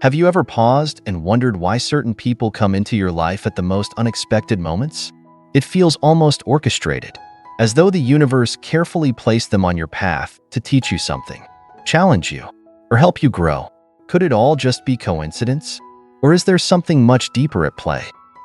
Have you ever paused and wondered why certain people come into your life at the most unexpected moments? It feels almost orchestrated, as though the universe carefully placed them on your path to teach you something, challenge you, or help you grow. Could it all just be coincidence? Or is there something much deeper at play?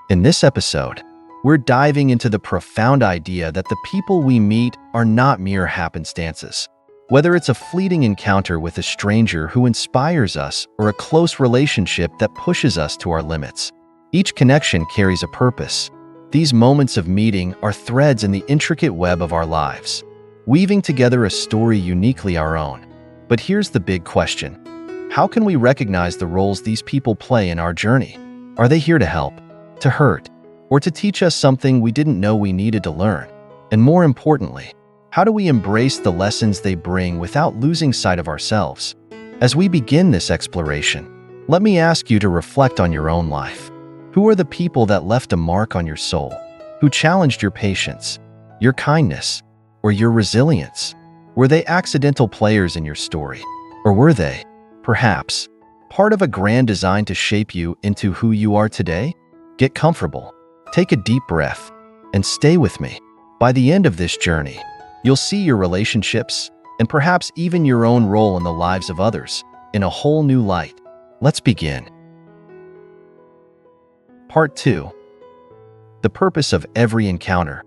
In this episode, we're diving into the profound idea that the people we meet are not mere happenstances. Whether it's a fleeting encounter with a stranger who inspires us or a close relationship that pushes us to our limits, each connection carries a purpose. These moments of meeting are threads in the intricate web of our lives, weaving together a story uniquely our own. But here's the big question. How can we recognize the roles these people play in our journey? Are they here to help, to hurt, or to teach us something we didn't know we needed to learn? And more importantly, how do we embrace the lessons they bring without losing sight of ourselves? As we begin this exploration, let me ask you to reflect on your own life. Who are the people that left a mark on your soul? Who challenged your patience, your kindness, or your resilience? Were they accidental players in your story? Or were they, perhaps, part of a grand design to shape you into who you are today? Get comfortable, take a deep breath, and stay with me. By the end of this journey, you'll see your relationships, and perhaps even your own role in the lives of others, in a whole new light. Let's begin. Part 2. The purpose of every encounter.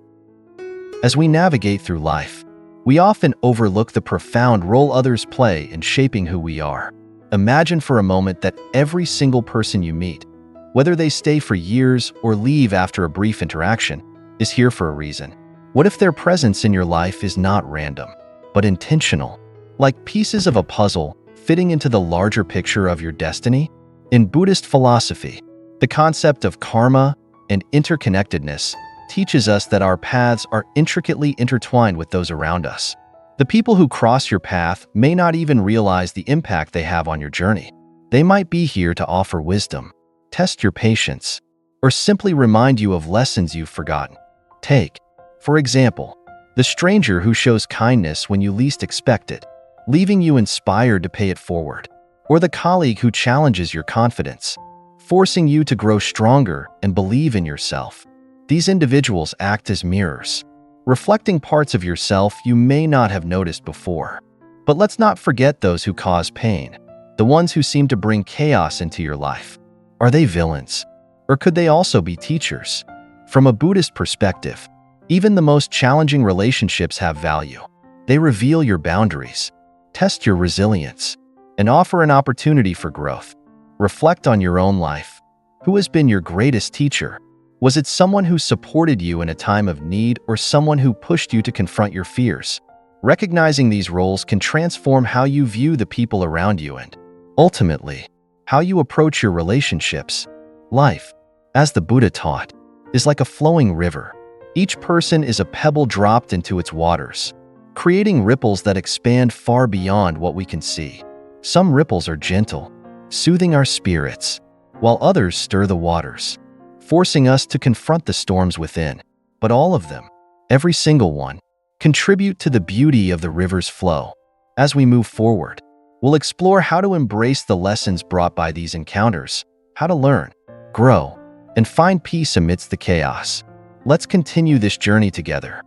As we navigate through life, we often overlook the profound role others play in shaping who we are. Imagine for a moment that every single person you meet, whether they stay for years or leave after a brief interaction, is here for a reason. What if their presence in your life is not random, but intentional, like pieces of a puzzle fitting into the larger picture of your destiny? In Buddhist philosophy, the concept of karma and interconnectedness teaches us that our paths are intricately intertwined with those around us. The people who cross your path may not even realize the impact they have on your journey. They might be here to offer wisdom, test your patience, or simply remind you of lessons you've forgotten. Take, for example, the stranger who shows kindness when you least expect it, leaving you inspired to pay it forward, or the colleague who challenges your confidence, forcing you to grow stronger and believe in yourself. These individuals act as mirrors, reflecting parts of yourself you may not have noticed before. But let's not forget those who cause pain, the ones who seem to bring chaos into your life. Are they villains? Or could they also be teachers? From a Buddhist perspective, even the most challenging relationships have value. They reveal your boundaries, test your resilience, and offer an opportunity for growth. Reflect on your own life. Who has been your greatest teacher? Was it someone who supported you in a time of need or someone who pushed you to confront your fears? Recognizing these roles can transform how you view the people around you and, ultimately, how you approach your relationships. Life, as the Buddha taught, is like a flowing river. Each person is a pebble dropped into its waters, creating ripples that expand far beyond what we can see. Some ripples are gentle, soothing our spirits, while others stir the waters, forcing us to confront the storms within. But all of them, every single one, contribute to the beauty of the river's flow. As we move forward, we'll explore how to embrace the lessons brought by these encounters, how to learn, grow, and find peace amidst the chaos. Let's continue this journey together.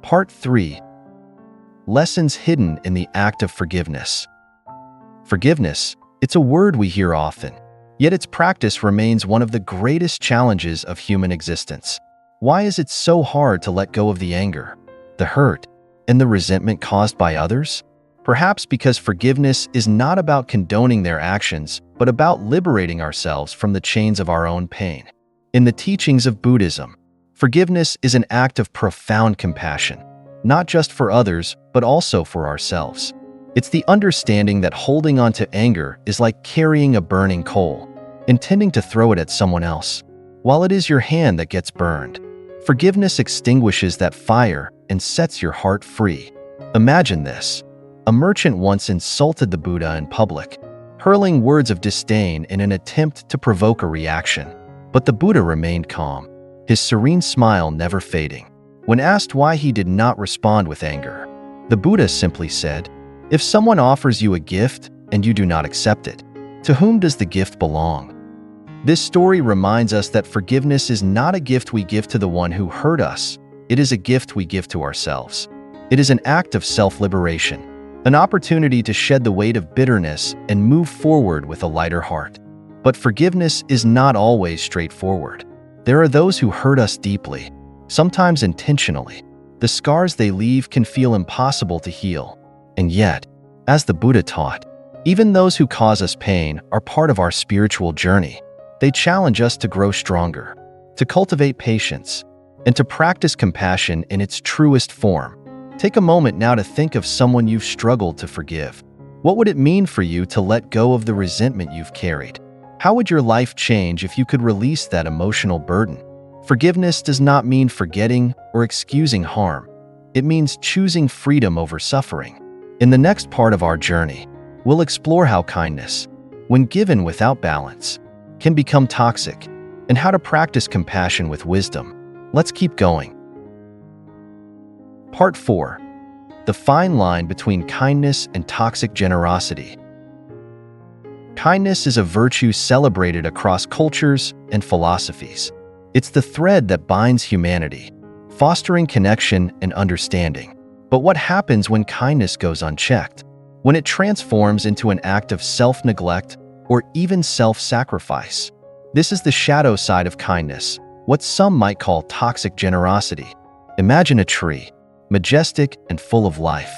Part 3. Lessons hidden in the act of forgiveness. Forgiveness, it's a word we hear often, yet its practice remains one of the greatest challenges of human existence. Why is it so hard to let go of the anger, the hurt, and the resentment caused by others? Perhaps because forgiveness is not about condoning their actions, but about liberating ourselves from the chains of our own pain. In the teachings of Buddhism, forgiveness is an act of profound compassion, not just for others, but also for ourselves. It's the understanding that holding on to anger is like carrying a burning coal, intending to throw it at someone else, while it is your hand that gets burned. Forgiveness extinguishes that fire and sets your heart free. Imagine this. A merchant once insulted the Buddha in public, hurling words of disdain in an attempt to provoke a reaction. But the Buddha remained calm, his serene smile never fading. When asked why he did not respond with anger, the Buddha simply said, If someone offers you a gift and you do not accept it, to whom does the gift belong? This story reminds us that forgiveness is not a gift we give to the one who hurt us. It is a gift we give to ourselves. It is an act of self-liberation, an opportunity to shed the weight of bitterness and move forward with a lighter heart. But forgiveness is not always straightforward. There are those who hurt us deeply, sometimes intentionally. The scars they leave can feel impossible to heal. And yet, as the Buddha taught, even those who cause us pain are part of our spiritual journey. They challenge us to grow stronger, to cultivate patience, and to practice compassion in its truest form. Take a moment now to think of someone you've struggled to forgive. What would it mean for you to let go of the resentment you've carried? How would your life change if you could release that emotional burden? Forgiveness does not mean forgetting or excusing harm. It means choosing freedom over suffering. In the next part of our journey, we'll explore how kindness, when given without balance, can become toxic, and how to practice compassion with wisdom. Let's keep going. Part 4. The fine line between kindness and toxic generosity. Kindness is a virtue celebrated across cultures and philosophies. It's the thread that binds humanity, fostering connection and understanding. But what happens when kindness goes unchecked? When it transforms into an act of self-neglect or even self-sacrifice? This is the shadow side of kindness, what some might call toxic generosity. Imagine a tree, majestic and full of life,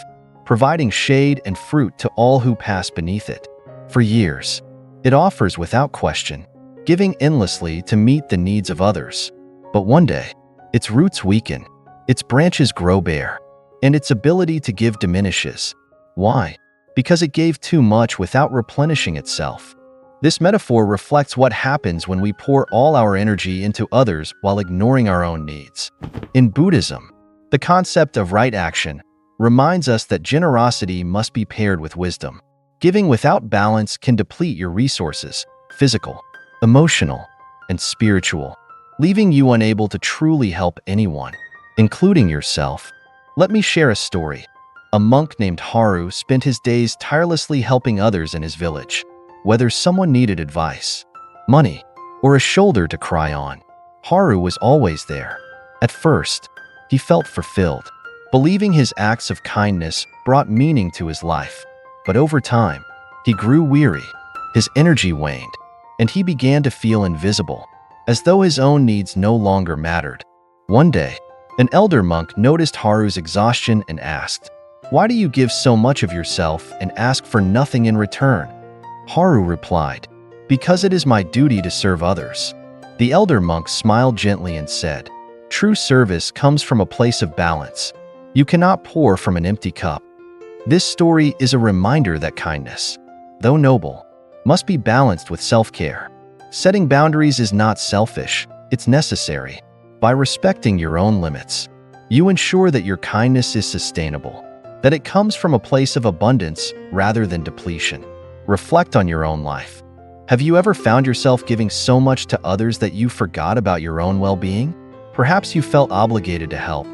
providing shade and fruit to all who pass beneath it. For years, it offers without question, giving endlessly to meet the needs of others. But one day, its roots weaken, its branches grow bare, and its ability to give diminishes. Why? Because it gave too much without replenishing itself. This metaphor reflects what happens when we pour all our energy into others while ignoring our own needs. In Buddhism, the concept of right action reminds us that generosity must be paired with wisdom. Giving without balance can deplete your resources, physical, emotional, and spiritual, leaving you unable to truly help anyone, including yourself. Let me share a story. A monk named Haru spent his days tirelessly helping others in his village. Whether someone needed advice, money, or a shoulder to cry on, Haru was always there. At first, he felt fulfilled, believing his acts of kindness brought meaning to his life. But over time, he grew weary, his energy waned, and he began to feel invisible, as though his own needs no longer mattered. One day, an elder monk noticed Haru's exhaustion and asked, "Why do you give so much of yourself and ask for nothing in return?" Haru replied, "Because it is my duty to serve others." The elder monk smiled gently and said, "True service comes from a place of balance. You cannot pour from an empty cup." This story is a reminder that kindness, though noble, must be balanced with self-care. Setting boundaries is not selfish, it's necessary. By respecting your own limits, you ensure that your kindness is sustainable, that it comes from a place of abundance rather than depletion. Reflect on your own life. Have you ever found yourself giving so much to others that you forgot about your own well-being? Perhaps you felt obligated to help,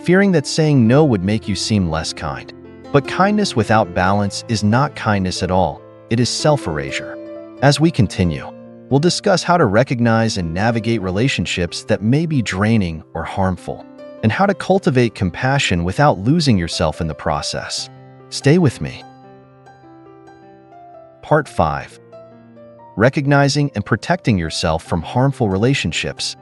fearing that saying no would make you seem less kind. But kindness without balance is not kindness at all. It is self-erasure. As we continue, we'll discuss how to recognize and navigate relationships that may be draining or harmful, and how to cultivate compassion without losing yourself in the process. Stay with me. Part 5. Recognizing and protecting yourself from harmful relationships.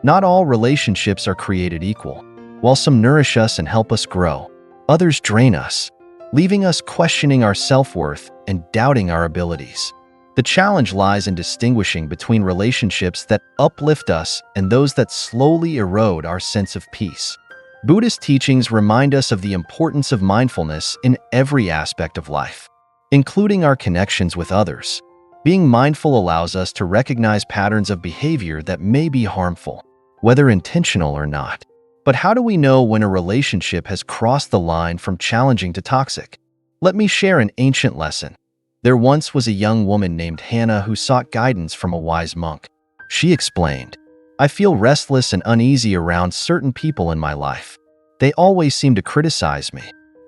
Not all relationships are created equal. While some nourish us and help us grow, others drain us, leaving us questioning our self-worth and doubting our abilities. The challenge lies in distinguishing between relationships that uplift us and those that slowly erode our sense of peace. Buddhist teachings remind us of the importance of mindfulness in every aspect of life, including our connections with others. Being mindful allows us to recognize patterns of behavior that may be harmful, whether intentional or not. But how do we know when a relationship has crossed the line from challenging to toxic? Let me share an ancient lesson. There once was a young woman named Hannah who sought guidance from a wise monk. She explained, "I feel restless and uneasy around certain people in my life. They always seem to criticize me.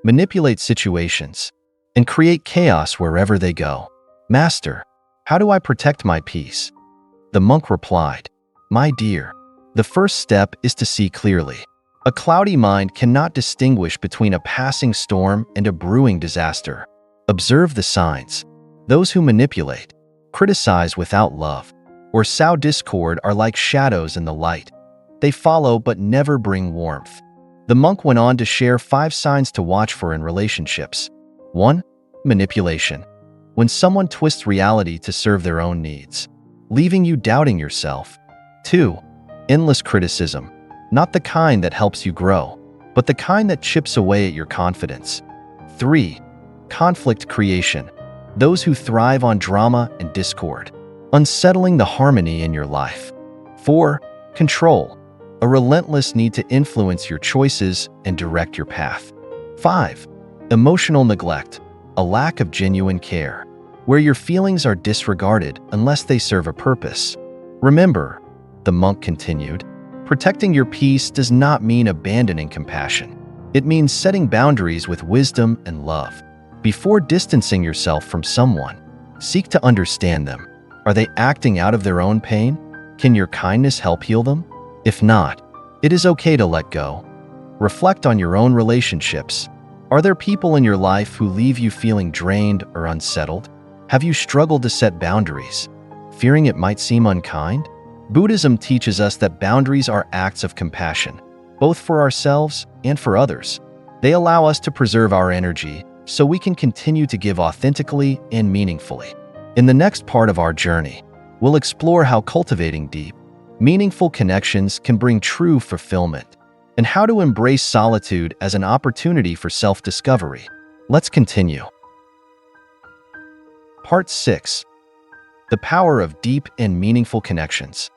manipulate situations, and create chaos wherever they go. Master, how do I protect my peace? The monk replied, My dear, the first step is to see clearly. A cloudy mind cannot distinguish between a passing storm and a brewing disaster. Observe the signs. Those who manipulate, criticize without love, or sow discord are like shadows in the light. They follow but never bring warmth. The monk went on to share 5 signs to watch for in relationships. 1. Manipulation. When someone twists reality to serve their own needs, leaving you doubting yourself. 2. Endless criticism. Not the kind that helps you grow, but the kind that chips away at your confidence. 3. Conflict creation. Those who thrive on drama and discord, unsettling the harmony in your life. 4. Control. A relentless need to influence your choices and direct your path. 5. Emotional neglect. A lack of genuine care, where your feelings are disregarded unless they serve a purpose. Remember, the monk continued, protecting your peace does not mean abandoning compassion. It means setting boundaries with wisdom and love. Before distancing yourself from someone, seek to understand them. Are they acting out of their own pain? Can your kindness help heal them? If not, it is okay to let go. Reflect on your own relationships. Are there people in your life who leave you feeling drained or unsettled? Have you struggled to set boundaries, fearing it might seem unkind? Buddhism teaches us that boundaries are acts of compassion, both for ourselves and for others. They allow us to preserve our energy so we can continue to give authentically and meaningfully. In the next part of our journey, we'll explore how cultivating deep, meaningful connections can bring true fulfillment, and how to embrace solitude as an opportunity for self-discovery. Let's continue. Part 6. The power of deep and meaningful connections.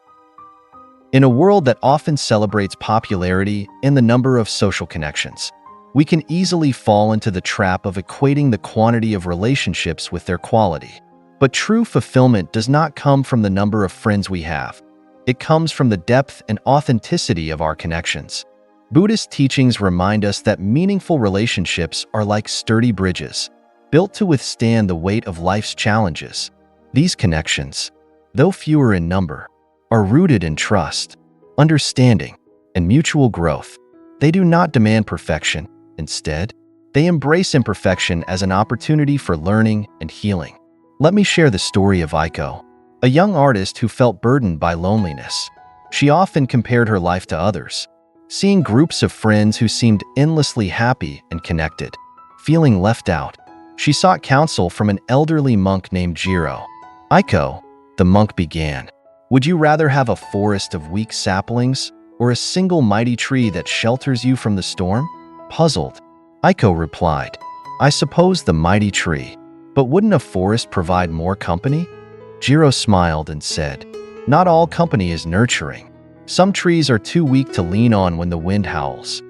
In a world that often celebrates popularity and the number of social connections, we can easily fall into the trap of equating the quantity of relationships with their quality. But true fulfillment does not come from the number of friends we have. It comes from the depth and authenticity of our connections. Buddhist teachings remind us that meaningful relationships are like sturdy bridges, built to withstand the weight of life's challenges. These connections, though fewer in number, are rooted in trust, understanding, and mutual growth. They do not demand perfection. Instead, they embrace imperfection as an opportunity for learning and healing. Let me share the story of Aiko, a young artist who felt burdened by loneliness. She often compared her life to others, seeing groups of friends who seemed endlessly happy and connected. Feeling left out, she sought counsel from an elderly monk named Jiro. Aiko, the monk began, would you rather have a forest of weak saplings or a single mighty tree that shelters you from the storm? Puzzled, Aiko replied, I suppose the mighty tree, but wouldn't a forest provide more company? Jiro smiled and said, not all company is nurturing. Some trees are too weak to lean on when the wind howls.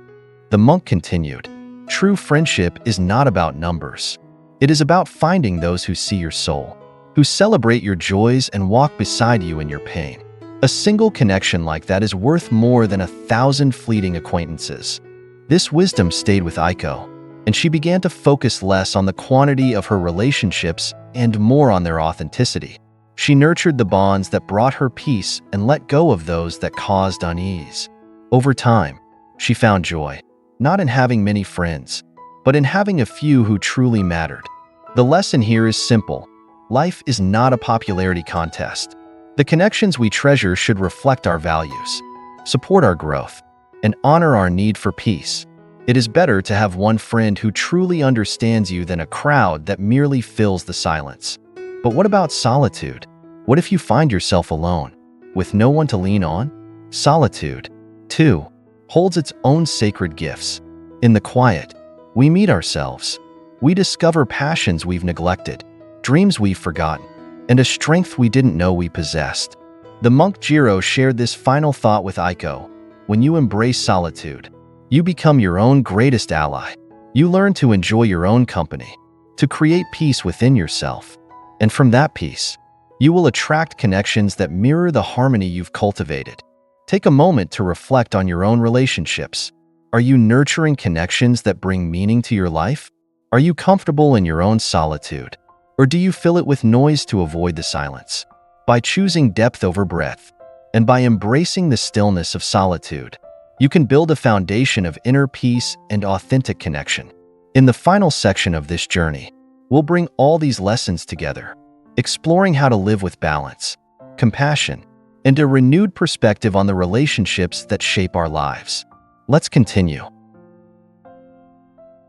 The monk continued, true friendship is not about numbers. It is about finding those who see your soul, who celebrate your joys and walk beside you in your pain. A single connection like that is worth more than 1,000 fleeting acquaintances. This wisdom stayed with Aiko, and she began to focus less on the quantity of her relationships and more on their authenticity. She nurtured the bonds that brought her peace and let go of those that caused unease. Over time, she found joy, not in having many friends, but in having a few who truly mattered. The lesson here is simple. Life is not a popularity contest. The connections we treasure should reflect our values, support our growth, and honor our need for peace. It is better to have one friend who truly understands you than a crowd that merely fills the silence. But what about solitude? What if you find yourself alone, with no one to lean on? Solitude, too, holds its own sacred gifts. In the quiet, we meet ourselves. We discover passions we've neglected, dreams we've forgotten, and a strength we didn't know we possessed. The monk Jiro shared this final thought with Aiko. When you embrace solitude, you become your own greatest ally. You learn to enjoy your own company, to create peace within yourself. And from that peace, you will attract connections that mirror the harmony you've cultivated. Take a moment to reflect on your own relationships. Are you nurturing connections that bring meaning to your life? Are you comfortable in your own solitude? Or do you fill it with noise to avoid the silence? By choosing depth over breadth, and by embracing the stillness of solitude, you can build a foundation of inner peace and authentic connection. In the final section of this journey, we'll bring all these lessons together, exploring how to live with balance, compassion, and a renewed perspective on the relationships that shape our lives. Let's continue.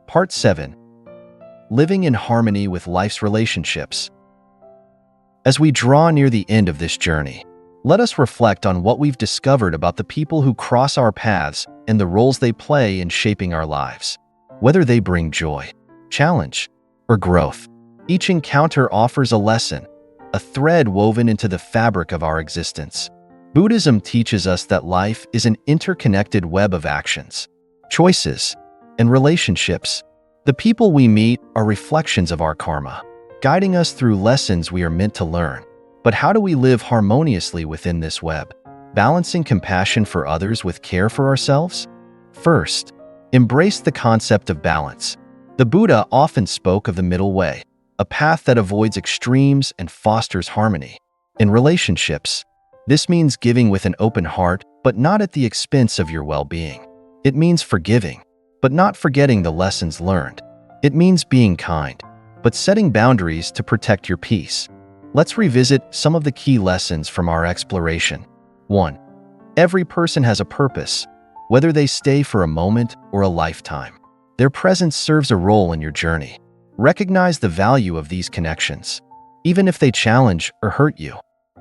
Part 7. Living in harmony with life's relationships. As we draw near the end of this journey, let us reflect on what we've discovered about the people who cross our paths and the roles they play in shaping our lives. Whether they bring joy, challenge, or growth, each encounter offers a lesson, a thread woven into the fabric of our existence. Buddhism teaches us that life is an interconnected web of actions, choices, and relationships. The people we meet are reflections of our karma, guiding us through lessons we are meant to learn. But how do we live harmoniously within this web, balancing compassion for others with care for ourselves? First, embrace the concept of balance. The Buddha often spoke of the middle way, a path that avoids extremes and fosters harmony. In relationships, this means giving with an open heart, but not at the expense of your well-being. It means forgiving, but not forgetting the lessons learned. It means being kind, but setting boundaries to protect your peace. Let's revisit some of the key lessons from our exploration. 1. Every person has a purpose, whether they stay for a moment or a lifetime. Their presence serves a role in your journey. Recognize the value of these connections, even if they challenge or hurt you.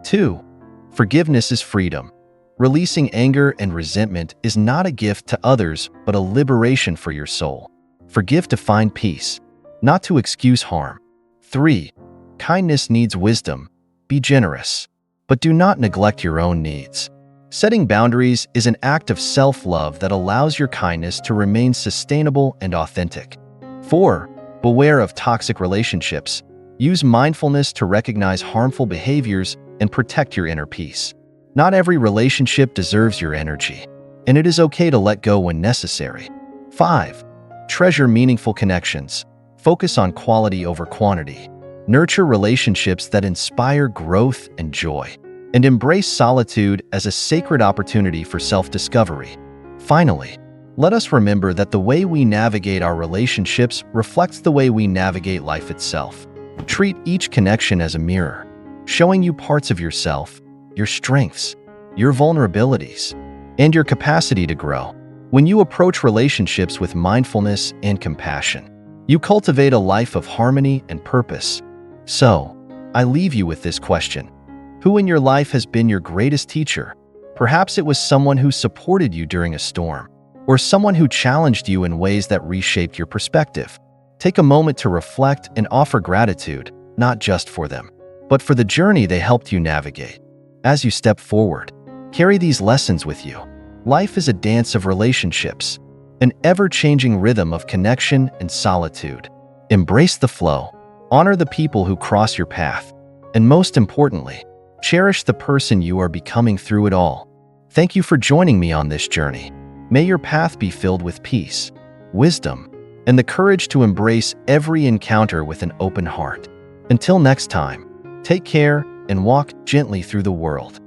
2. Forgiveness is freedom. Releasing anger and resentment is not a gift to others, but a liberation for your soul. Forgive to find peace, not to excuse harm. 3. Kindness needs wisdom. Be generous, but do not neglect your own needs. Setting boundaries is an act of self-love that allows your kindness to remain sustainable and authentic. 4. Beware of toxic relationships. Use mindfulness to recognize harmful behaviors and protect your inner peace. Not every relationship deserves your energy, and it is okay to let go when necessary. 5. Treasure meaningful connections. Focus on quality over quantity. Nurture relationships that inspire growth and joy, and embrace solitude as a sacred opportunity for self-discovery. Finally, let us remember that the way we navigate our relationships reflects the way we navigate life itself. Treat each connection as a mirror, showing you parts of yourself, your strengths, your vulnerabilities, and your capacity to grow. When you approach relationships with mindfulness and compassion, you cultivate a life of harmony and purpose. So, I leave you with this question. Who in your life has been your greatest teacher? Perhaps it was someone who supported you during a storm, or someone who challenged you in ways that reshaped your perspective. Take a moment to reflect and offer gratitude, not just for them, but for the journey they helped you navigate. As you step forward, carry these lessons with you. Life is a dance of relationships, an ever-changing rhythm of connection and solitude. Embrace the flow, honor the people who cross your path, and most importantly, cherish the person you are becoming through it all. Thank you for joining me on this journey. May your path be filled with peace, wisdom, and the courage to embrace every encounter with an open heart. Until next time, take care and walk gently through the world.